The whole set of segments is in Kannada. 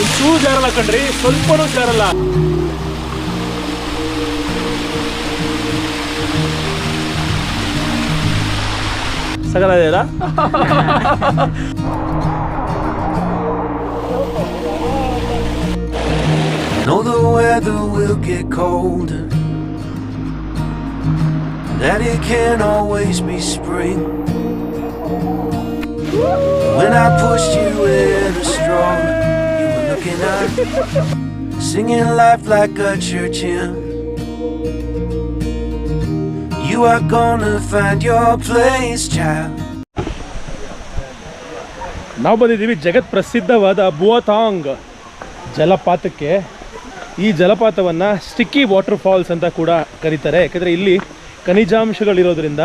ಒಂಚೂರು ಜಾರಲ್ಲ ಕಣ್ರಿ, ಸ್ವಲ್ಪನೂ ಜಾರಲ್ಲ. ಸಗಲ Know the weather will get colder, that it can't always be spring. When I pushed you in a straw, you were looking at, singing life like a church hymn. You are gonna find your place, child. ನಾವು ಬಂದಿದ್ದೀವಿ ಜಗತ್ ಪ್ರಸಿದ್ಧವಾದ ಬುವಾ ಥಾಂಗ್ ಜಲಪಾತಕ್ಕೆ. ಈ ಜಲಪಾತವನ್ನು ಸ್ಟಿಕ್ಕಿ ವಾಟರ್ ಫಾಲ್ಸ್ ಅಂತ ಕೂಡ ಕರೀತಾರೆ, ಯಾಕೆಂದರೆ ಇಲ್ಲಿ ಖನಿಜಾಂಶಗಳಿರೋದ್ರಿಂದ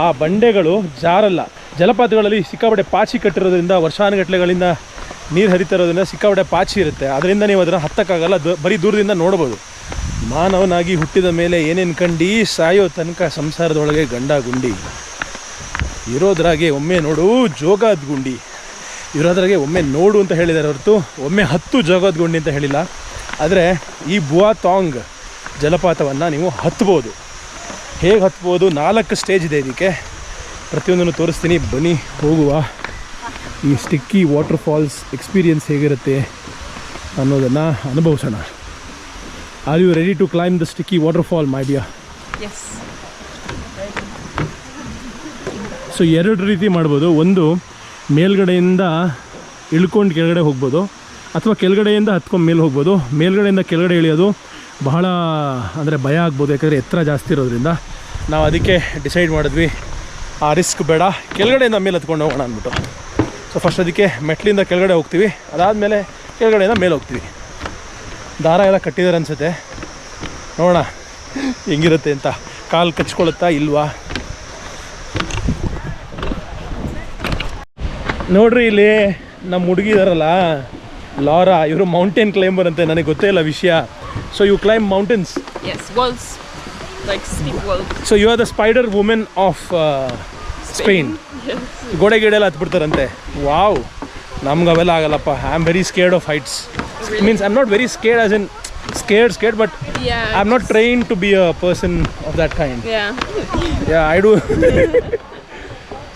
ಆ ಬಂಡೆಗಳು ಜಾರಲ್ಲ. ಜಲಪಾತಗಳಲ್ಲಿ ಸಿಕ್ಕಾಪಟ್ಟೆ ಪಾಚಿ ಕಟ್ಟಿರೋದ್ರಿಂದ ವರ್ಷಾನುಗಟ್ಟಲೆಗಳಿಂದ ನೀರು ಹರಿತಾ ಇರೋದ್ರಿಂದ ಸಿಕ್ಕಾಪಟ್ಟೆ ಪಾಚಿ ಇರುತ್ತೆ. ಅದರಿಂದ ನೀವು ಅದನ್ನು ಹತ್ತಕ್ಕಾಗಲ್ಲ, ಬರೀ ದೂರದಿಂದ ನೋಡ್ಬೋದು. ಮಾನವನಾಗಿ ಹುಟ್ಟಿದ ಮೇಲೆ ಏನೇನು ಕಂಡು ಸಾಯೋ ತನಕ ಸಂಸಾರದೊಳಗೆ ಗಂಡ ಗುಂಡಿ ಇರೋದ್ರಾಗೆ ಒಮ್ಮೆ ನೋಡು ಜೋಗಾದ ಗುಂಡಿ, ಇರೋದ್ರಾಗೆ ಒಮ್ಮೆ ನೋಡು ಅಂತ ಹೇಳಿದ್ದಾರೆ ಹೊರತು ಒಮ್ಮೆ 10 ಜೋಗಾದ ಗುಂಡಿ ಅಂತ ಹೇಳಿಲ್ಲ. ಆದರೆ ಈ ಬುವಾ ಥಾಂಗ್ ಜಲಪಾತವನ್ನು ನೀವು ಹತ್ಬೋದು. ಹೇಗೆ ಹತ್ಬೋದು? 4 ಸ್ಟೇಜ್ ಇದೆ ಇದಕ್ಕೆ, ಪ್ರತಿಯೊಂದನ್ನು ತೋರಿಸ್ತೀನಿ. ಬನ್ನಿ ಹೋಗುವ. ಈ ಸ್ಟಿಕ್ಕಿ ವಾಟರ್ ಫಾಲ್ಸ್ ಎಕ್ಸ್ಪೀರಿಯನ್ಸ್ ಹೇಗಿರುತ್ತೆ ಅನ್ನೋದನ್ನು ಅನುಭವಿಸೋಣ. Are you ready to climb the sticky waterfall, my dear? Yes. So 2 ರೀತಿ ಮಾಡ್ಬೋದು. ಒಂದು, ಮೇಲ್ಗಡೆಯಿಂದ ಇಳ್ಕೊಂಡು ಕೆಳಗಡೆ ಹೋಗ್ಬೋದು, ಅಥವಾ ಕೆಳಗಡೆಯಿಂದ ಹತ್ಕೊಂಡು ಮೇಲೆ ಹೋಗ್ಬೋದು. ಮೇಲ್ಗಡೆಯಿಂದ ಕೆಳಗಡೆ ಇಳಿಯೋದು ಬಹಳ ಅಂದರೆ ಭಯ ಆಗ್ಬೋದು, ಯಾಕಂದರೆ ಎತ್ತರ ಜಾಸ್ತಿ ಇರೋದ್ರಿಂದ. ನಾವು ಅದಕ್ಕೆ ಡಿಸೈಡ್ ಮಾಡಿದ್ವಿ ಆ ರಿಸ್ಕ್ ಬೇಡ, ಕೆಳಗಡೆಯಿಂದ ಮೇಲೆ ಹತ್ಕೊಂಡು ಹೋಗೋಣ ಅಂದ್ಬಿಟ್ಟು. ಸೊ ಫಸ್ಟ್ ಅದಕ್ಕೆ ಮೆಟ್ಲಿಂದ ಕೆಳಗಡೆ ಹೋಗ್ತೀವಿ, ಅದಾದಮೇಲೆ ಕೆಳಗಡೆಯಿಂದ ಮೇಲೆ ಹೋಗ್ತೀವಿ. ದಾರ ಎಲ್ಲ ಕಟ್ಟಿದ್ದಾರೆ ಅನಿಸುತ್ತೆ, ನೋಡೋಣ ಹೆಂಗಿರುತ್ತೆ ಅಂತ. ಕಾಲು ಕಚ್ಕೊಳುತ್ತಾ ಇಲ್ವಾ ನೋಡ್ರಿ. ಇಲ್ಲಿ ನಮ್ಮ ಹುಡುಗಿ ಇದಾರಲ್ಲ ಲಾರಾ, ಇವರು ಮೌಂಟೇನ್ ಕ್ಲೈಂಬರ್ ಅಂತೆ, ನನಗೆ ಗೊತ್ತೇ ಇಲ್ಲ ವಿಷಯ. So you climb mountains? Yes, walls, like steep walls. So you are the spider women of Spain. ಗೋಡೆ ಗಿಡೆ ಎಲ್ಲ ಹತ್ಬಿಡ್ತಾರಂತೆ. ವಾವ್, ನಮ್ಗೆ ಅವೆಲ್ಲ ಆಗಲ್ಲಪ್ಪ. I am very scared of heights. Means I'm not very scared as in scared, but yeah, I'm not trained to be a person of that kind. Yeah, I do.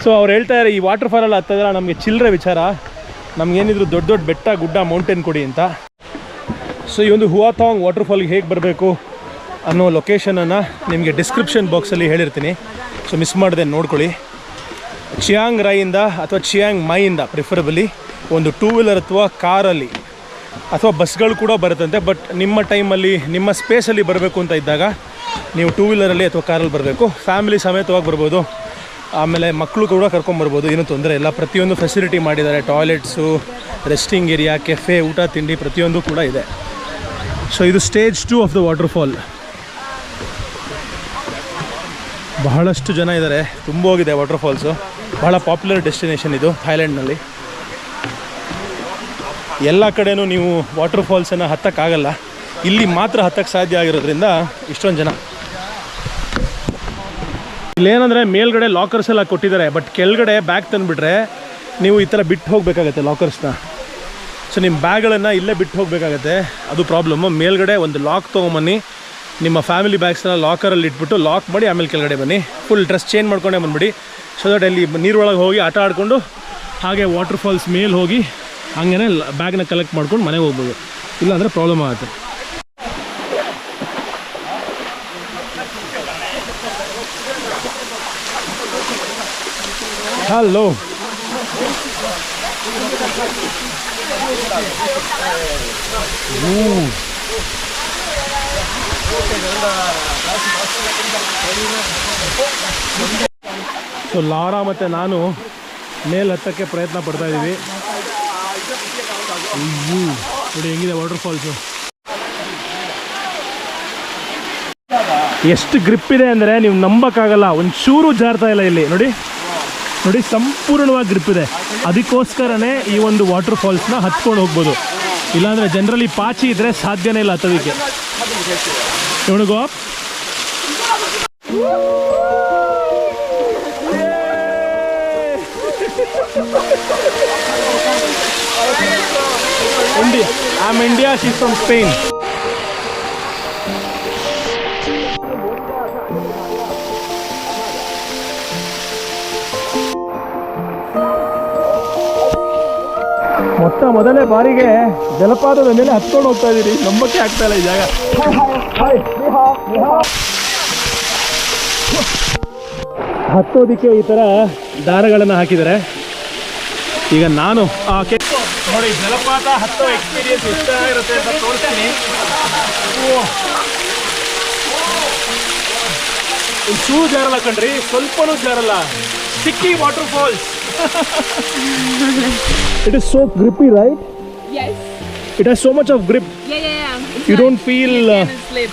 So ಅವ್ರು ಹೇಳ್ತಾರೆ ಈ ವಾಟರ್ ಫಾಲ್ ಎಲ್ಲ ಹತ್ತಿದ್ರೆ ನಮಗೆ ಚಿಲ್ಲರೆ ವಿಚಾರ, ನಮಗೇನಿದ್ರು ದೊಡ್ಡ ದೊಡ್ಡ ಬೆಟ್ಟ ಗುಡ್ಡ ಮೌಂಟೇನ್ ಕೊಡಿ ಅಂತ. ಸೊ ಈ ಒಂದು ಬುವಾ ಥಾಂಗ್ ವಾಟರ್ ಫಾಲ್ಗೆ ಹೇಗೆ ಬರಬೇಕು ಅನ್ನೋ ಲೊಕೇಶನನ್ನು ನಿಮಗೆ ಡಿಸ್ಕ್ರಿಪ್ಷನ್ ಬಾಕ್ಸಲ್ಲಿ ಹೇಳಿರ್ತೀನಿ. ಸೊ ಮಿಸ್ ಮಾಡದೆ ನೋಡ್ಕೊಳ್ಳಿ. ಚಿಯಾಂಗ್ ರಾಯಿಂದ ಅಥವಾ ಚಿಯಾಂಗ್ ಮೈಯಿಂದ ಪ್ರಿಫರಬಲಿ ಒಂದು 2 ವೀಲರ್ ಅಥವಾ ಕಾರಲ್ಲಿ ಅಥವಾ ಬಸ್ಗಳು ಕೂಡ ಬರುತ್ತಂತೆ. ಬಟ್ ನಿಮ್ಮ ಟೈಮಲ್ಲಿ ನಿಮ್ಮ ಸ್ಪೇಸಲ್ಲಿ ಬರಬೇಕು ಅಂತ ಇದ್ದಾಗ ನೀವು 2 ವೀಲರಲ್ಲಿ ಅಥವಾ ಕಾರಲ್ಲಿ ಬರಬೇಕು. ಫ್ಯಾಮಿಲಿ ಸಮೇತವಾಗಿ ಬರ್ಬೋದು, ಆಮೇಲೆ ಮಕ್ಕಳು ಕೂಡ ಕರ್ಕೊಂಬರ್ಬೋದು, ಏನೂ ತೊಂದರೆ ಇಲ್ಲ. ಪ್ರತಿಯೊಂದು ಫೆಸಿಲಿಟಿ ಮಾಡಿದ್ದಾರೆ, ಟಾಯ್ಲೆಟ್ಸು, ರೆಸ್ಟಿಂಗ್ ಏರಿಯಾ, ಕೆಫೆ, ಊಟ ತಿಂಡಿ ಪ್ರತಿಯೊಂದು ಕೂಡ ಇದೆ. ಸೊ ಇದು stage 2 of the water fall. ಬಹಳಷ್ಟು ಜನ ಇದ್ದಾರೆ, ತುಂಬ ಹೋಗಿದೆ ವಾಟರ್ ಫಾಲ್ಸು. ಬಹಳ ಪಾಪ್ಯುಲರ್ ಡೆಸ್ಟಿನೇಷನ್ ಇದು ಥೈಲ್ಯಾಂಡ್ನಲ್ಲಿ. ಎಲ್ಲ ಕಡೆಯೂ ನೀವು ವಾಟರ್ ಫಾಲ್ಸನ್ನು ಹತ್ತಕ್ಕಾಗಲ್ಲ, ಇಲ್ಲಿ ಮಾತ್ರ ಹತ್ತಕ್ಕೆ ಸಾಧ್ಯ ಆಗಿರೋದ್ರಿಂದ ಇಷ್ಟೊಂದು ಜನ. ಇಲ್ಲೇನಂದರೆ ಮೇಲ್ಗಡೆ ಲಾಕರ್ಸ್ ಎಲ್ಲ ಕೊಟ್ಟಿದ್ದಾರೆ, ಬಟ್ ಕೆಳಗಡೆ ಬ್ಯಾಗ್ ತಂದುಬಿಟ್ರೆ ನೀವು ಈ ಥರ ಬಿಟ್ಟು ಹೋಗಬೇಕಾಗತ್ತೆ ಲಾಕರ್ಸ್ನ. ಸೊ ನಿಮ್ಮ ಬ್ಯಾಗ್ಗಳನ್ನು ಇಲ್ಲೇ ಬಿಟ್ಟು ಹೋಗಬೇಕಾಗತ್ತೆ, ಅದು ಪ್ರಾಬ್ಲಮ್ಮು. ಮೇಲ್ಗಡೆ ಒಂದು ಲಾಕ್ ತೊಗೊಂಬನ್ನಿ, ನಿಮ್ಮ ಫ್ಯಾಮಿಲಿ ಬ್ಯಾಗ್ಸ್ನ ಲಾಕರಲ್ಲಿ ಇಟ್ಬಿಟ್ಟು ಲಾಕ್ ಮಾಡಿ ಆಮೇಲೆ ಕೆಳಗಡೆ ಬನ್ನಿ. ಫುಲ್ ಡ್ರೆಸ್ ಚೇಂಜ್ ಮಾಡ್ಕೊಂಡೇ ಬಂದುಬಿಡಿ. ಸೊ ದಟ್ ಅಲ್ಲಿ ನೀರೊಳಗೆ ಹೋಗಿ ಆಟ ಆಡಿಕೊಂಡು ಹಾಗೆ ವಾಟರ್ ಫಾಲ್ಸ್ ಮೇಲೆ ಹೋಗಿ ಹಂಗೇ ಬ್ಯಾಗ್ನ ಕಲೆಕ್ಟ್ ಮಾಡ್ಕೊಂಡು ಮನೆಗೆ ಹೋಗ್ಬೋದು, ಇಲ್ಲಾಂದರೆ ಪ್ರಾಬ್ಲಮ್ ಆಗುತ್ತೆ. ಹಲೋ, ಸೊ ಲಾರಾ ಮತ್ತು ನಾನು ಮೇಲೆ ಹತ್ತಕ್ಕೆ ಪ್ರಯತ್ನ ಪಡ್ತಾ ಇದ್ದೀವಿ. ನೋಡಿ ಹೆಂಗಿದೆ ವಾಟರ್ ಫಾಲ್ಸು, ಎಷ್ಟು ಗ್ರಿಪ್ ಇದೆ ಅಂದರೆ ನೀವು ನಂಬಕ್ಕಾಗಲ್ಲ. ಒಂಚೂರು ಜಾರ್ತಾ ಇಲ್ಲ ಇಲ್ಲಿ. ನೋಡಿ ನೋಡಿ, ಸಂಪೂರ್ಣವಾಗಿ ಗ್ರಿಪ್ ಇದೆ. ಅದಕ್ಕೋಸ್ಕರನೇ ಈ ಒಂದು ವಾಟರ್ ಫಾಲ್ಸ್ನ ಹತ್ಕೊಂಡು ಹೋಗ್ಬೋದು, ಇಲ್ಲಾಂದರೆ ಜನರಲಿ ಪಾಚಿ ಇದ್ದರೆ ಸಾಧ್ಯನೇ ಇಲ್ಲ ಹತ್ತೋದಕ್ಕೆ. ನೋಡಿಗೋ, India. I'm India, she's from Spain. ಮೊದಲನೇ ಬಾರಿಗೆ ಜಲಪಾತದ ಮೇಲೆ ಹತ್ಕೊಂಡು ಹೋಗ್ತಾ ಇದ್ದೀರಿ. ನಂಬಕ್ಕೆ ಆಗ್ತಾ ಇಲ್ಲ ಈ ಜಾಗ. ಹತ್ತೋದಿಕ್ಕೆ ಈ ಥರ ದಾರಗಳನ್ನು ಹಾಕಿದ್ದಾರೆ. ಈಗ ನಾನು ನೋಡಿ ಜಲಪಾತ ಹತ್ತೋ ಎಕ್ಸ್ಪೀರಿಯನ್ಸ್ ಎಷ್ಟಾಗಿರುತ್ತೆ ಅಂತ ತೋರಿಸ್ತೀನಿ. ಚೂರು ಜಾರಲ್ಲ ಕಣ್ರಿ, ಸ್ವಲ್ಪನೂ ಜಾರಲ್ಲ. Sticky waterfalls. It is so grippy, right? Yes. It has so much of grip. Yeah. It's You like don't feel. you can slip.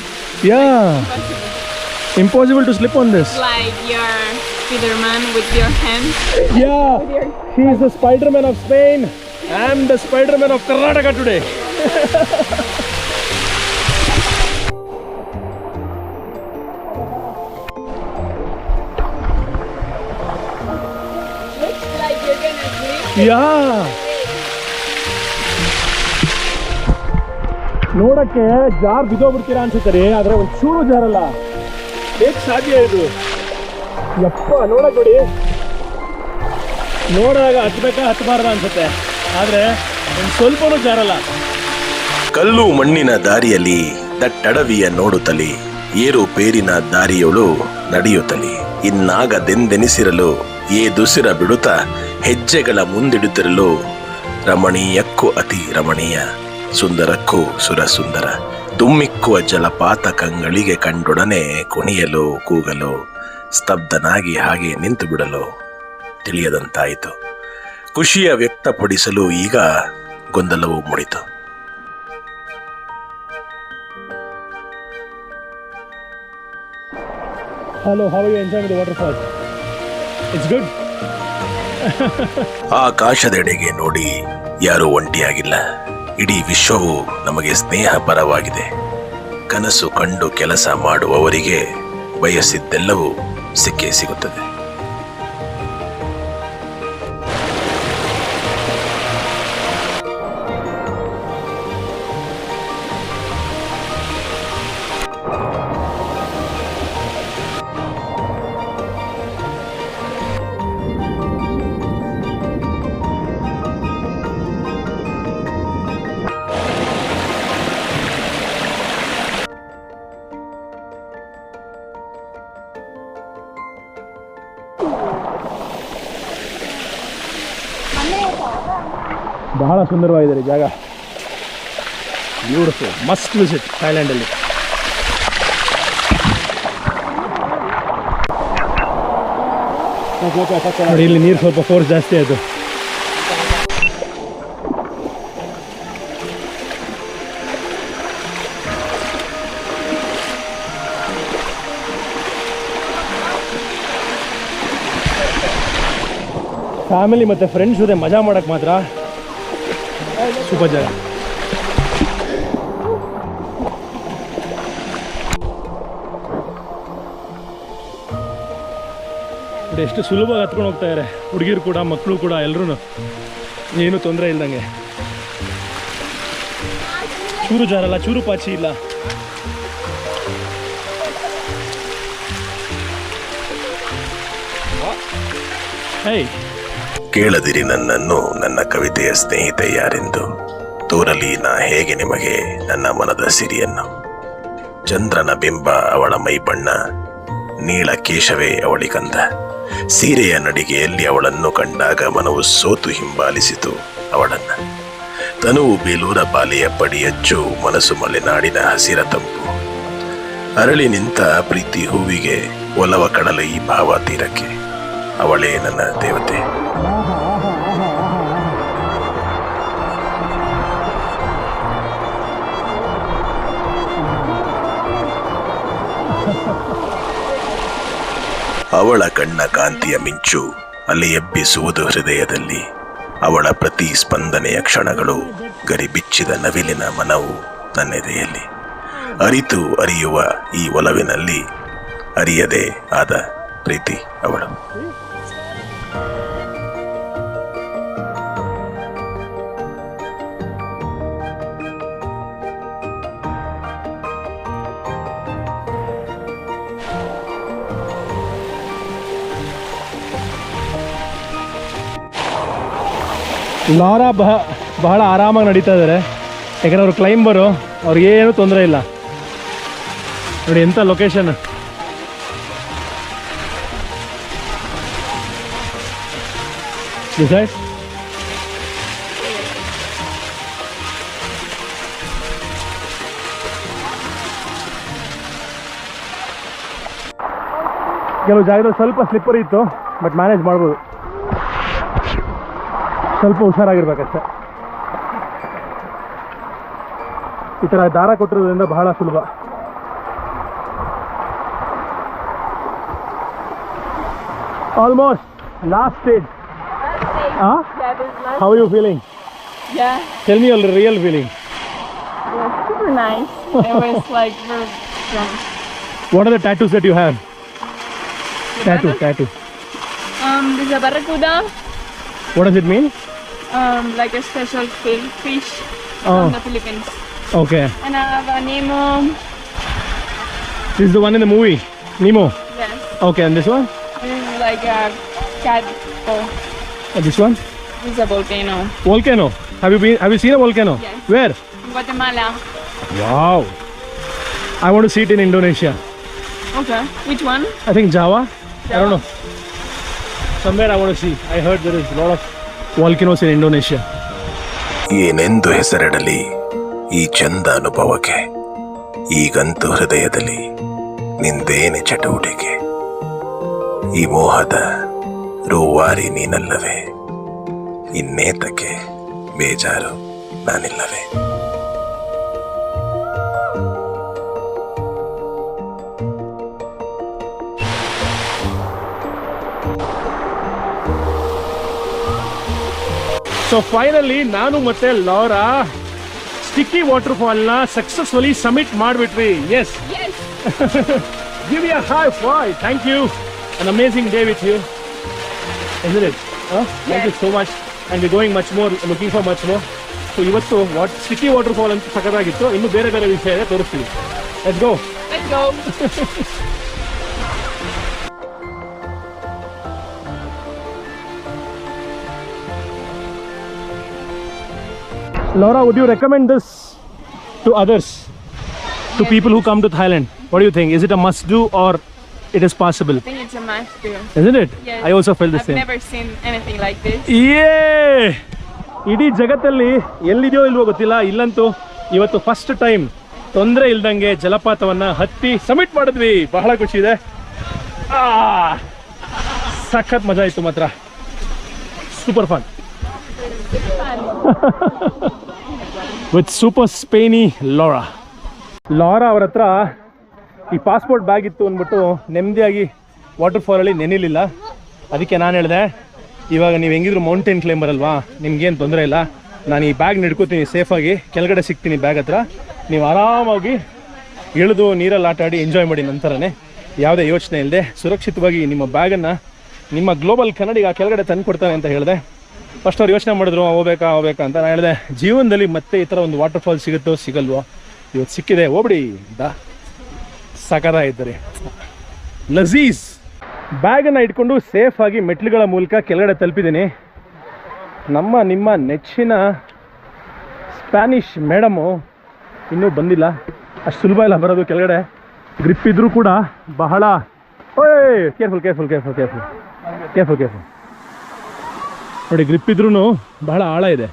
Yeah. Impossible to slip on this. Like your Spiderman with your hands. Yeah. He is the Spiderman of Spain. I am the Spiderman of Kannadiga today. Looks like you're gonna slip. Yeah. ನೋಡಕ್ಕೆ ಜಾರ್ ಬಿದ್ದೋಗ್ಬಿಡ್ತೀರಾ ಅನ್ಸುತ್ತೆ ರೀ, ಆದ್ರೆ ಒಂಚೂರು ಜಾರಲ್ಲ. ಹೇಗೆ ಸಾಧ್ಯ ಇದು? ಯಪ್ಪ ನೋಡಕ್ ನೋಡಿ, ನೋಡಿದಾಗ ಹತ್ಬೇಕಾ ಹತ್ತಬಾರ್ದ ಅನ್ಸುತ್ತೆ, ಆದ್ರೆ ಒಂದು ಸ್ವಲ್ಪನೂ ಜಾರಲ್ಲ. ಕಲ್ಲು ಮಣ್ಣಿನ ದಾರಿಯಲ್ಲಿ ದಟ್ಟಡವಿಯ ನೋಡುತ್ತಲಿ, ಏರು ಪೇರಿನ ದಾರಿಯೊಳು ನಡೆಯುತ್ತಲಿ, ಇನ್ನಾಗದೆಂದೆನಿಸಿರಲು ಏ ದುಸಿರ ಬಿಡುತ್ತ ಹೆಜ್ಜೆಗಳ ಮುಂದಿಡುತ್ತಿರಲು, ರಮಣೀಯಕ್ಕೂ ಅತಿ ರಮಣೀಯ, ಸುಂದರಕ್ಕೂ ಸುರ ಸುಂದರ, ದುಮ್ಮಿಕ್ಕುವ ಜಲಪಾತ ಕಂಗಳಿಗೆ ಕಂಡೊಡನೆ ಕುಣಿಯಲು ಕೂಗಲು, ಸ್ತಬ್ಧನಾಗಿ ಹಾಗೆ ನಿಂತು ಬಿಡಲು ತಿಳಿಯದಂತಾಯಿತು. ಖುಷಿಯ ವ್ಯಕ್ತಪಡಿಸಲು ಈಗ ಗೊಂದಲವೂ ಮೂಡಿತು. Hello, how are you enjoying the waterfall? It's good. ಆಕಾಶದೆಡೆಗೆ ನೋಡಿ ಯಾರೂ ಒಂಟಿಯಾಗಿಲ್ಲ. ಇಡೀ ವಿಶ್ವವು ನಮಗೆ ಸ್ನೇಹಪರವಾಗಿದೆ. ಕನಸು ಕಂಡು ಕೆಲಸ ಮಾಡುವವರಿಗೆ ಬಯಸಿದ್ದೆಲ್ಲವೂ ಸಿಕ್ಕೇ ಸಿಗುತ್ತದೆ. ಬಹಳ ಸುಂದರವಾಗಿದೆ ಜಾಗ. ಬ್ಯೂಟಿಫುಲ್, ಮಸ್ಟ್ ವಿಸಿಟ್ ಥೈಲ್ಯಾಂಡಲ್ಲಿ. ನೋಡಿ ಇಲ್ಲಿ ನೀರು ಸ್ವಲ್ಪ ಫೋರ್ಸ್ ಜಾಸ್ತಿ ಆಯಿತು. ಫ್ಯಾಮಿಲಿ ಮತ್ತು ಫ್ರೆಂಡ್ಸ್ ಜೊತೆ ಮಜಾ ಮಾಡೋಕ್ಕೆ ಮಾತ್ರ ಸೂಪರ್ ಜಾಗ. ಎಷ್ಟು ಸುಲಭವಾಗಿ ಹತ್ಕೊಂಡು ಹೋಗ್ತಾ ಇದ್ದಾರೆ ಹುಡುಗಿರು ಕೂಡ, ಮಕ್ಕಳು ಕೂಡ, ಎಲ್ಲರೂ ಏನೂ ತೊಂದರೆ ಇಲ್ದಂಗೆ. ಚೂರು ಜಾರಲ್ಲ, ಚೂರು ಪಾಚಿ ಇಲ್ಲ. ಹೇ, ಕೇಳದಿರಿ ನನ್ನನ್ನು ನನ್ನ ಕವಿತೆಯ ಸ್ನೇಹಿತೆ ಯಾರೆಂದು, ತೋರಲಿ ನಾ ಹೇಗೆ ನಿಮಗೆ ನನ್ನ ಮನದ ಸಿರಿಯನ್ನು. ಚಂದ್ರನ ಬಿಂಬ ಅವಳ ಮೈ ಬಣ್ಣ, ನೀಳ ಕೇಶವೇ ಅವಳಿಗಂಧ, ಸೀರೆಯ ನಡಿಗೆಯಲ್ಲಿ ಅವಳನ್ನು ಕಂಡಾಗ ಮನವು ಸೋತು ಹಿಂಬಾಲಿಸಿತು ಅವಳನ್ನ. ತನುವು ಬೇಲೂರ ಬಾಲೆಯ ಪಡಿಯಚ್ಚು, ಮನಸ್ಸು ಮಲೆನಾಡಿನ ಹಸಿರ ತಂಪು, ಅರಳಿ ನಿಂತ ಪ್ರೀತಿ ಹೂವಿಗೆ ಒಲವ ಕಡಲ ಈ ಭಾವ ತೀರಕ್ಕೆ, ಅವಳೇ ನನ್ನ ದೇವತೆ. ಅವಳ ಕಣ್ಣ ಕಾಂತಿಯ ಮಿಂಚು ಅಲ್ಲಿ ಎಬ್ಬಿಸುವುದು ಹೃದಯದಲ್ಲಿ, ಅವಳ ಪ್ರತಿ ಸ್ಪಂದನೆಯ ಕ್ಷಣಗಳು ಗರಿಬಿಚ್ಚಿದ ನವಿಲಿನ ಮನವು ನನ್ನೆದೆಯಲ್ಲಿ. ಅರಿತು ಅರಿಯುವ ಈ ಒಲವಿನಲ್ಲಿ ಅರಿಯದೇ ಆದ ಪ್ರೀತಿ ಅವಳು. ಲಾರಾ ಬಹಳ ಆರಾಮಾಗಿ ನಡೀತಾ ಇದ್ದಾರೆ, ಯಾಕಂದ್ರೆ ಅವರು ಕ್ಲೈಂಬರು, ಅವ್ರಿಗೇನು ತೊಂದರೆ ಇಲ್ಲ. ನೋಡಿ ಎಂಥ ಲೊಕೇಶನ್. ಡಿಸೈಡ್ ಕೆಲವು ಜಾಗದಲ್ಲಿ ಸ್ವಲ್ಪ ಸ್ಲಿಪ್ಪರ್ ಇತ್ತು, ಬಟ್ ಮ್ಯಾನೇಜ್ ಮಾಡ್ಬೋದು. ಸ್ವಲ್ಪ ಹುಷಾರಾಗಿರ್ಬೇಕಷ್ಟೆ. ಈ ಥರ ದಾರ ಕೊಟ್ಟಿರೋದ್ರಿಂದ ಬಹಳ ಸುಲಭ. Almost last stage. How are you feeling? Yeah, Tell me your real feeling. it was super nice. It was like very strong. What are the tattoos that you have? Tattoo. There's a barracuda, What does it mean? like a special fish Oh. from the Philippines. Okay. And I have a Nemo. This is the one in the movie, Nemo. Yes. Okay, and this one? And this is like a cat. Oh, And this one? this is a volcano. Volcano. Have you seen a volcano? Yes. Where? In Guatemala. Wow. I want to see it in Indonesia. Okay. Which one? I think Java. I don't know. Somewhere I want to see. I heard there is a lot of volcanoes in Indonesia. ಏನೆಂದು ಹೆಸರಿಡಲಿ ಈ ಚಂದ ಅನುಭವಕ್ಕೆ, ಈಗಂತೂ ಹೃದಯದಲ್ಲಿ ನಿಂದೇನೆ ಚಟುವಟಿಕೆ. ಈ ಮೋಹದ ರೂವಾರಿ ನೀನಲ್ಲವೇ, ಇನ್ನೇತಕ್ಕೆ ಬೇಜಾರು ನಾನಿಲ್ಲವೇ. So finally ನಾನು ಮತ್ತೆ ಲಾರಾ ಸ್ಟಿಕ್ಕಿ ವಾಟರ್ಫಾಲ್ ನ ಸಕ್ಸಸ್ಫುಲಿ ಸಮಿಟ್ ಮಾಡಿಬಿಟ್ವಿ. Yes. Yes. Give me a high five. Thank you. An amazing day with you. Isn't it? Thank you so much. And we're going much more, looking for much more. So ಇವತ್ತು ಸ್ಟಿಕ್ಕಿ ವಾಟರ್ಫಾಲ್ ಅಂತ ಸಖತ್ತಾಗಿತ್ತು. ಇನ್ನು ಬೇರೆ ಬೇರೆ ವಿಷಯ ಇದೆ, ತೋರಿಸ್ತೀವಿ. Let's go. Let's go. Laura, would you recommend this to others, to people who come to Thailand? What do you think? Is it a must do or it is possible? I think it's a must do. Isn't it? Yes. I also felt the I've same. never seen anything like this. Yeah! ಇಡೀ ಜಗತ್ತಲ್ಲಿ ಎಲ್ಲಿದೆಯೋ ಇಲ್ವೋ ಗೊತ್ತಿಲ್ಲ, ಇಲ್ಲಂತೂ ಇವತ್ತು ಫಸ್ಟ್ ಟೈಮ್ ತೊಂದರೆ ಇಲ್ದಂಗೆ ಜಲಪಾತವನ್ನು ಹತ್ತಿ ಸಮಿಟ್ ಮಾಡಿದ್ವಿ. ಬಹಳ ಖುಷಿ ಇದೆ. ಸಖತ್ ಮಜಾ ಇತ್ತು ಮಾತ್ರ. ಸೂಪರ್ ಫನ್ ವಿತ್ ಸೂಪರ್ ಸ್ಪೇನಿ ಲಾರಾ. ಲಾರಾ ಅವ್ರ ಹತ್ರ ಈ ಪಾಸ್ಪೋರ್ಟ್ ಬ್ಯಾಗ್ ಇತ್ತು ಅಂದ್ಬಿಟ್ಟು ನೆಮ್ಮದಿಯಾಗಿ ವಾಟರ್ಫಾಲಲ್ಲಿ ನೆನಿಲಿಲ್ಲ. ಅದಕ್ಕೆ ನಾನು ಹೇಳಿದೆ, ಇವಾಗ ನೀವು ಹೆಂಗಿದ್ರು ಮೌಂಟೇನ್ ಕ್ಲೈಂಬರ್ ಅಲ್ವಾ, ನಿಮ್ಗೇನು ತೊಂದರೆ ಇಲ್ಲ, ನಾನು ಈ ಬ್ಯಾಗ್ ಹಿಡ್ಕೋತೀನಿ, ಸೇಫಾಗಿ ಕೆಳಗಡೆ ಸಿಗ್ತೀನಿ ಬ್ಯಾಗ್ ಹತ್ರ, ನೀವು ಆರಾಮಾಗಿ ಇಳಿದು ನೀರಲ್ಲಿ ಆಟ ಆಡಿ ಎಂಜಾಯ್ ಮಾಡಿ, ನಂತರನೇ ಯಾವುದೇ ಯೋಚನೆ ಇಲ್ಲದೆ ಸುರಕ್ಷಿತವಾಗಿ ನಿಮ್ಮ ಬ್ಯಾಗನ್ನು ನಿಮ್ಮ ಗ್ಲೋಬಲ್ ಕನ್ನಡಿಗ ಕೆಳಗಡೆ ತಂದು ಕೊಡ್ತಾನೆ ಅಂತ ಹೇಳಿದೆ. ಫಸ್ಟ್ ಅವ್ರು ಯೋಚನೆ ಮಾಡಿದ್ರು ಹೋಗ್ಬೇಕಾ ಅಂತ. ನಾನು ಹೇಳಿದೆ, ಜೀವನದಲ್ಲಿ ಮತ್ತೆ ಈ ಥರ ಒಂದು ವಾಟರ್ಫಾಲ್ ಸಿಗುತ್ತೋ ಸಿಗಲ್ವೋ, ಇವತ್ತು ಸಿಕ್ಕಿದೆ, ಹೋಗ್ಬಿಡಿ ಅಂತ. ಸಖತ್ತಾಗಿತ್ತು ರೀ, ಲಜೀಸ್. ಬ್ಯಾಗನ್ನು ಇಟ್ಕೊಂಡು ಸೇಫಾಗಿ ಮೆಟ್ಲುಗಳ ಮೂಲಕ ಕೆಳಗಡೆ ತಲುಪಿದ್ದೀನಿ. ನಿಮ್ಮ ನೆಚ್ಚಿನ ಸ್ಪ್ಯಾನಿಷ್ ಮೇಡಮು ಇನ್ನೂ ಬಂದಿಲ್ಲ. ಅಷ್ಟು ಸುಲಭ ಇಲ್ಲ ಬರೋದು ಕೆಳಗಡೆ. ಗ್ರಿಪ್ ಇದ್ರೂ ಕೂಡ ಬಹಳ ಕೇರ್ಫುಲ್ ನೋಡಿ, ಗ್ರಿಪ್ ಇದ್ರೂ ಬಹಳ ಆಳ ಇದೆ.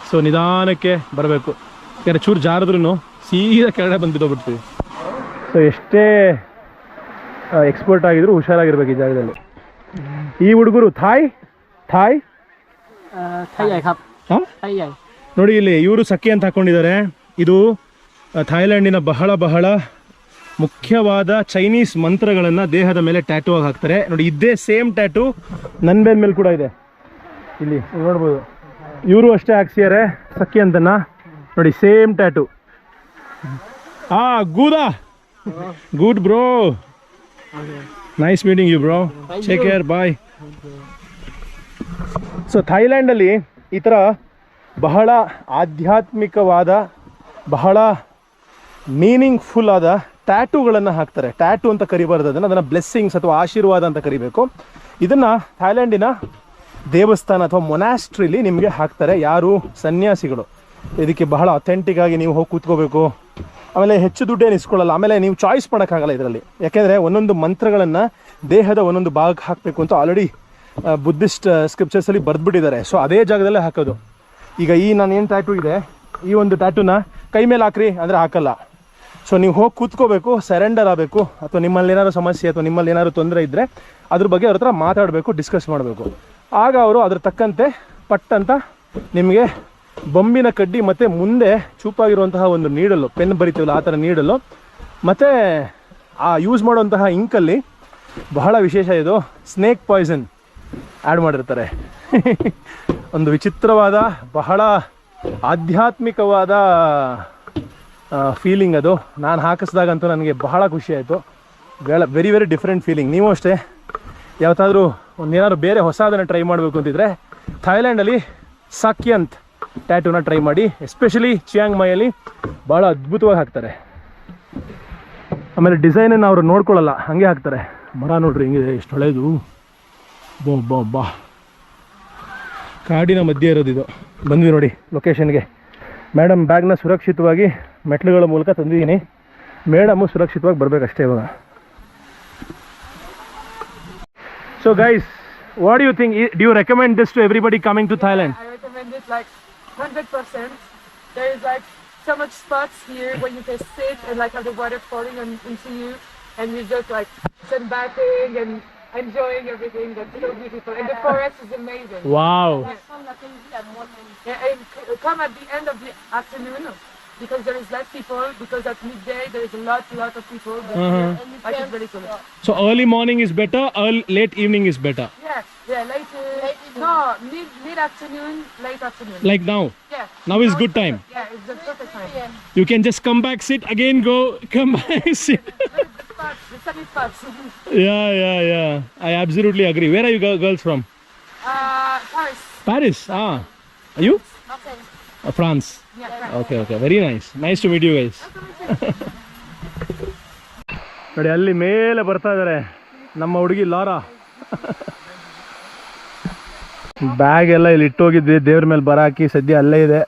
ಸೊ ನಿಧಾನಕ್ಕೆ ಬರಬೇಕು, ಯಾಕಂದರೆ ಚೂರು ಜಾರಿದ್ರೂ ಸೀದಾ ಕೆಳಗಡೆ ಬಂದು ಬಿದ್ದೋಗ್ಬಿಡ್ತೀವಿ. ಸೊ ಎಷ್ಟೇ ಎಕ್ಸ್ಪರ್ಟ್ ಆಗಿದ್ರು ಹುಷಾರಾಗಿರ್ಬೇಕು ಈ ಜಾಗದಲ್ಲಿ. ಈ ಹುಡುಗರು ಥಾಯ್ ನೋಡಿ, ಇಲ್ಲಿ ಇವರು ಸಖಿ ಅಂತ ಹಾಕೊಂಡಿದ್ದಾರೆ. ಇದು ಥಾಯ್ಲ್ಯಾಂಡಿನ ಬಹಳ ಮುಖ್ಯವಾದ ಚೈನೀಸ್ ಮಂತ್ರಗಳನ್ನು ದೇಹದ ಮೇಲೆ ಟ್ಯಾಟೂ ಆಗಿ ಹಾಕ್ತಾರೆ. ನೋಡಿ, ಇದೇ ಸೇಮ್ ಟ್ಯಾಟೂ ನನ್ನ ಬೆನ್ನ ಮೇಲೆ ಕೂಡ ಇದೆ, ಇಲ್ಲಿ ನೋಡ್ಬೋದು. ಇವರು ಅಷ್ಟೇ ಹಾಕ್ಸಿದ್ದಾರೆ ಸಖಿ ಅಂತನ. ನೋಡಿ, same tattoo. Good bro, nice meeting you bro, take care, bye. So ಥೈಲ್ಯಾಂಡಲ್ಲಿ ಈ ಥರ ಬಹಳ ಆಧ್ಯಾತ್ಮಿಕವಾದ, ಬಹಳ ಮೀನಿಂಗ್ಫುಲ್ ಆದ ಟ್ಯಾಟೂಗಳನ್ನು ಹಾಕ್ತಾರೆ. ಟ್ಯಾಟೂ ಅಂತ ಕರಿಬಾರ್ದು ಅದನ್ನು ಬ್ಲೆಸ್ಸಿಂಗ್ಸ್ ಅಥವಾ ಆಶೀರ್ವಾದ ಅಂತ ಕರಿಬೇಕು. ಇದನ್ನು ಥೈಲ್ಯಾಂಡಿನ ದೇವಸ್ಥಾನ ಅಥವಾ ಮೊನಾಸ್ಟ್ರಿಲಿ ನಿಮಗೆ ಹಾಕ್ತಾರೆ. ಯಾರು ಸನ್ಯಾಸಿಗಳು. ಇದಕ್ಕೆ ಬಹಳ ಅಥೆಂಟಿಕ್ ಆಗಿ ನೀವು ಹೋಗಿ ಕೂತ್ಕೋಬೇಕು. ಆಮೇಲೆ ಹೆಚ್ಚು ದುಡ್ಡೇನು ಇಸ್ಕೊಳ್ಳಲ್ಲ. ಆಮೇಲೆ ನೀವು ಚಾಯ್ಸ್ ಮಾಡೋಕ್ಕಾಗಲ್ಲ ಇದರಲ್ಲಿ, ಯಾಕೆಂದರೆ ಒಂದೊಂದು ಮಂತ್ರಗಳನ್ನು ದೇಹದ ಒಂದೊಂದು ಭಾಗಕ್ಕೆ ಹಾಕಬೇಕು ಅಂತ ಆಲ್ರೆಡಿ ಬುದ್ಧಿಸ್ಟ್ ಸ್ಕ್ರಿಪ್ಚರ್ಸಲ್ಲಿ ಬರೆದ್ಬಿಟ್ಟಿದ್ದಾರೆ. ಸೊ ಅದೇ ಜಾಗದಲ್ಲೇ ಹಾಕೋದು. ಈಗ ಈ ನಾನು ಏನು ಟ್ಯಾಟೂ ಇದೆ, ಈ ಒಂದು ಟ್ಯಾಟೂನ ಕೈ ಮೇಲೆ ಹಾಕ್ರಿ ಅಂದರೆ ಹಾಕಲ್ಲ. ಸೊ ನೀವು ಹೋಗಿ ಕೂತ್ಕೋಬೇಕು, ಸರೆಂಡರ್ ಆಗಬೇಕು. ಅಥವಾ ನಿಮ್ಮಲ್ಲಿ ಏನಾದ್ರು ಸಮಸ್ಯೆ ಅಥವಾ ನಿಮ್ಮಲ್ಲಿ ಏನಾದ್ರು ತೊಂದರೆ ಇದ್ದರೆ ಅದ್ರ ಬಗ್ಗೆ ಅವ್ರ ಹತ್ರ ಮಾತಾಡಬೇಕು, ಡಿಸ್ಕಸ್ ಮಾಡಬೇಕು. ಆಗ ಅವರು ಅದ್ರ ತಕ್ಕಂತೆ ಪಟ್ಟಂತ ನಿಮಗೆ ಬೊಂಬಿನ ಕಡ್ಡಿ ಮತ್ತು ಮುಂದೆ ಚೂಪಾಗಿರುವಂತಹ ಒಂದು ನೀಡಲು, ಪೆನ್ ಬರಿತೀವಲ್ಲ ಆ ಥರ ನೀಡಲು, ಮತ್ತು ಆ ಯೂಸ್ ಮಾಡುವಂತಹ ಇಂಕಲ್ಲಿ ಬಹಳ ವಿಶೇಷ ಇದು ಸ್ನೇಕ್ ಪಾಯ್ಸನ್ ಆ್ಯಡ್ ಮಾಡಿರ್ತಾರೆ. ಒಂದು ವಿಚಿತ್ರವಾದ ಬಹಳ ಆಧ್ಯಾತ್ಮಿಕವಾದ ಫೀಲಿಂಗ್ ಅದು. ನಾನು ಹಾಕಿಸಿದಾಗಂತೂ ನನಗೆ ಬಹಳ ಖುಷಿ ಆಯಿತು. Very very different feeling. ನೀವು ಅಷ್ಟೇ ಯಾವತ್ತಾದರೂ ಒಂದೇನಾದ್ರು ಬೇರೆ ಹೊಸದನ್ನು ಟ್ರೈ ಮಾಡಬೇಕು ಅಂತಿದ್ರೆ ಥೈಲ್ಯಾಂಡಲ್ಲಿ ಸಾಕ್ಯಂತ್ ಟ್ಯಾಟೂನ ಟ್ರೈ ಮಾಡಿ. ಎಸ್ಪೆಷಲಿ ಚಿಯಾಂಗ್ ಮೈಯಲ್ಲಿ ಭಾಳ ಅದ್ಭುತವಾಗಿ ಹಾಕ್ತಾರೆ. ಆಮೇಲೆ ಡಿಸೈನನ್ನು ಅವರು ನೋಡ್ಕೊಳ್ಳಲ್ಲ, ಹಾಗೆ ಹಾಕ್ತಾರೆ. ಮರ ನೋಡ್ರಿ ಹಿಂಗಿದೆ, ಎಷ್ಟು ಹಳೇದು. ಬಾ ಕಾಡಿನ ಮಧ್ಯೆ ಇರೋದಿದು. ಬಂದ್ವಿ ನೋಡಿ ಲೊಕೇಶನ್ಗೆ. ಮೇಡಮ್ ಬ್ಯಾಗ್ನ ಸುರಕ್ಷಿತವಾಗಿ ಮೆಟ್ಲುಗಳ ಮೂಲಕ ತಂದಿದ್ದೀನಿ. ಮೇಡಮು ಸುರಕ್ಷಿತವಾಗಿ ಬರಬೇಕಷ್ಟೇ ಇವಾಗ. So guys, what do you think? Do you recommend this to everybody coming to Thailand? I recommend it like 100%. There is like so much spots here where you can sit and like have the water falling into you, and you just like sunbathing and enjoying everything. That's so beautiful, and the forest is amazing. Wow. Yeah, and come at the end of the afternoon because there is less people. Because at midday there is a lot of people. But here, like it's very cool. So early morning is better, late evening is better. Yeah, late no, mid afternoon, late afternoon. Like now? Yeah. Now is good time. Yeah, it's the perfect time. Yeah. You can just come back, sit, again go, come back, sit. The sunny spots. Yeah. I absolutely agree. Where are you girls from? Paris. Paris? Ah. Are you? France. Yeah, France. Okay. Very nice. Nice to meet you guys. ನೋಡಿ ಅಲ್ಲಿ ಮೇಲೆ ಬರ್ತಾ ಇದ್ದಾರೆ ನಮ್ಮ ಹುಡುಗಿ ಲಾರಾ. ಬ್ಯಾಗ್ ಎಲ್ಲ ಇಲ್ಲಿ ಇಟ್ಟೋಗಿದ್ವಿ, ದೇವ್ರ ಮೇಲೆ ಬರಾಕಿ ಸದ್ಯ ಅಲ್ಲೇ ಇದೆ.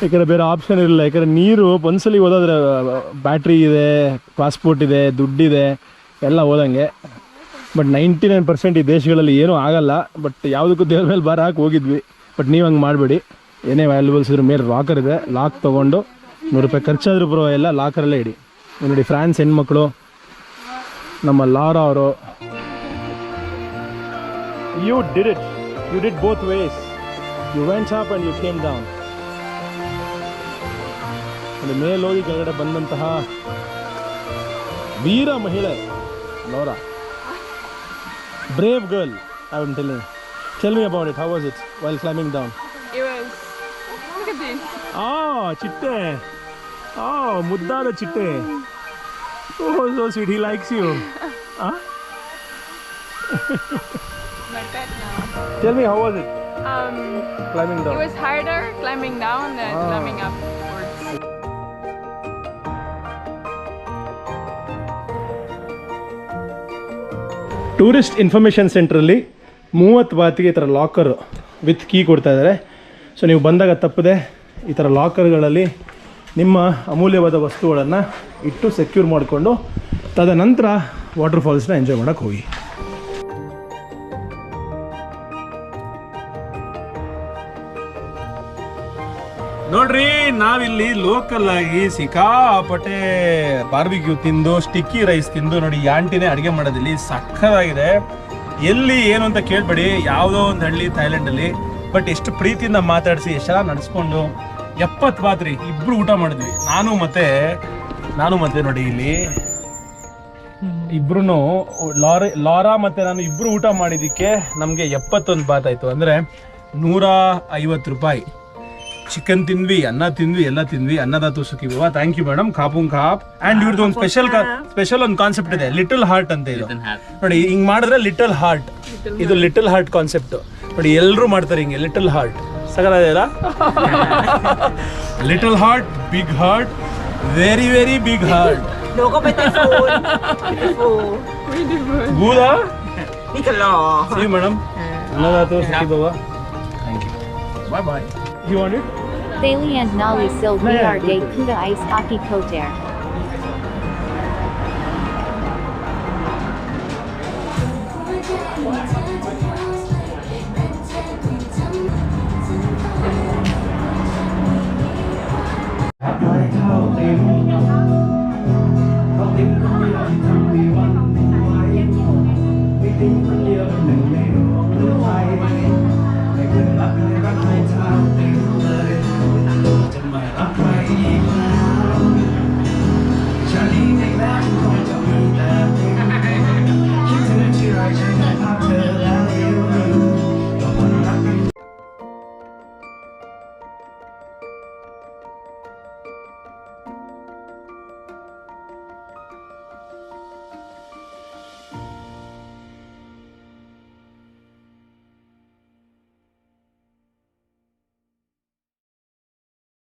ಯಾಕಂದರೆ ಬೇರೆ ಆಪ್ಷನ್ ಇರಲಿಲ್ಲ. ಯಾಕಂದರೆ ನೀರು ಒಂದ್ಸಲಿ ಓದೋದ್ರೆ ಬ್ಯಾಟ್ರಿ ಇದೆ, ಪಾಸ್ಪೋರ್ಟ್ ಇದೆ, ದುಡ್ಡಿದೆ, ಎಲ್ಲ ಓದಂಗೆ. ಬಟ್ 99% ಈ ದೇಶಗಳಲ್ಲಿ ಏನೂ ಆಗಲ್ಲ. ಬಟ್ ಯಾವುದಕ್ಕೂ ದೇವ್ರ ಮೇಲೆ ಬರಾಕಿ ಹೋಗಿದ್ವಿ. ಬಟ್ ನೀವು ಹಂಗೆ ಮಾಡಬೇಡಿ. ಏನೇ ವ್ಯಾಲ್ಯೂಬಲ್ಸ್ ಇದ್ರ ಮೇಲೆ ಲಾಕರ್ ಇದೆ, ಲಾಕ್ ತೊಗೊಂಡು ₹100 ಖರ್ಚಾದರೂ ಬರೋ ಎಲ್ಲ ಲಾಕರಲ್ಲೇ ಇಡಿ. ನೋಡಿ ಫ್ರಾನ್ಸ್ ಹೆಣ್ಮಕ್ಳು ನಮ್ಮ ಲಾರಾ ಅವರು. You did it. You did both ways. You went up and you came down. ಅಲ್ಲಿ ಮೇಲೋಗಿ ಕೆಳಗಡೆ ಬಂದಂತಹ ವೀರ ಮಹಿಳೆ Lara. Brave girl, I am telling. Tell me about it. How was it while climbing down? It was. Look at this. ಚಿಟ್ಟೆ. ಮುದ್ದಾದ ಚಿಟ್ಟೆ. Oh, so sweet. He likes you. My pet now. Tell me, how was it climbing down? It was harder climbing down than climbing upwards. Tourist information ಸೆಂಟ್ರಲ್ಲಿ 30 ಬಾತಿಗೆ ಈ ಥರ ಲಾಕರ್ ವಿತ್ ಕೀ ಕೊಡ್ತಾ ಇದ್ದಾರೆ. ಸೊ ನೀವು ಬಂದಾಗ ತಪ್ಪದೆ ಈ ಥರ ಲಾಕರ್ಗಳಲ್ಲಿ ನಿಮ್ಮ ಅಮೂಲ್ಯವಾದ ವಸ್ತುಗಳನ್ನು ಇಟ್ಟು ಸೆಕ್ಯೂರ್ ಮಾಡಿಕೊಂಡು ತದನಂತರ ವಾಟರ್ಫಾಲ್ಸ್ನ ಎಂಜಾಯ್ ಮಾಡೋಕ್ಕೆ ಹೋಗಿ. ನೋಡ್ರಿ, ನಾವಿಲ್ಲಿ ಲೋಕಲ್ ಆಗಿ ಸಿಕ್ಕಾಪಟ್ಟೆ ಬಾರ್ಬಿಕ್ಯೂ ತಿಂದು, ಸ್ಟಿಕ್ಕಿ ರೈಸ್ ತಿಂದು ನೋಡಿ. ಈ ಆಂಟಿನೇ ಅಡುಗೆ ಮಾಡೋದಿಲ್ಲಿ ಸಕ್ಕತ್ತಾಗಿದೆ. ಎಲ್ಲಿ ಏನು ಅಂತ ಕೇಳಬೇಡಿ, ಯಾವುದೋ ಒಂದು ಹಳ್ಳಿ ಥೈಲ್ಯಾಂಡಲ್ಲಿ. ಬಟ್ ಎಷ್ಟು ಪ್ರೀತಿಯಿಂದ ಮಾತಾಡಿಸಿ ಎಷ್ಟು ಚೆನ್ನಾಗಿ ನಡೆಸ್ಕೊಂಡು 70 ಬಾತ್ ರೀ, ಇಬ್ರು ಊಟ ಮಾಡಿದ್ವಿ. ನಾನು ಮತ್ತೆ ನೋಡಿ ಇಲ್ಲಿ ಇಬ್ರು ಲಾರಾ ಮತ್ತೆ ನಾನು ಇಬ್ರು ಊಟ ಮಾಡಿದ್ದಕ್ಕೆ ನಮಗೆ 71 ಬಾತ್ ಆಯಿತು. ಅಂದರೆ ₹150. ಚಿಕನ್ ತಿಂದ್ವಿ, ಅನ್ನ ತಿಂದ್ವಿ, ಎಲ್ಲ ತಿಂದ್ವಿ. ಅನ್ನದಾತು ಸುಖಿ ಬಾಬಾ. Thank you madam. ಖಾಪುಂಗ್ ಖಾಪ್. ಆ್ಯಂಡ್ ಇವ್ರದ್ದು ಒಂದು ಸ್ಪೆಷಲ್ ಒಂದು ಕಾನ್ಸೆಪ್ಟ್ ಇದೆ, ಲಿಟಲ್ ಹಾರ್ಟ್ ಅಂತ. ಇದು ನೋಡಿ, ಹಿಂಗೆ ಮಾಡಿದ್ರೆ ಲಿಟಲ್ ಹಾರ್ಟ್. ಇದು ಲಿಟಲ್ ಹಾರ್ಟ್ ಕಾನ್ಸೆಪ್ಟ್ ನೋಡಿ. ಎಲ್ಲರೂ ಮಾಡ್ತಾರೆ ಹಿಂಗೆ ಲಿಟಲ್ ಹಾರ್ಟ್. ಸಗಲ್ಲ little heart, big heart, very very big heart. Loco pa telephone. Buda? นี่ก็รอ See you, madam. Kannada to Sticky Baba. Thank you. Bye bye. You want it? Daily and Nali Sil VR Day Kuda Ice Hockey Koter.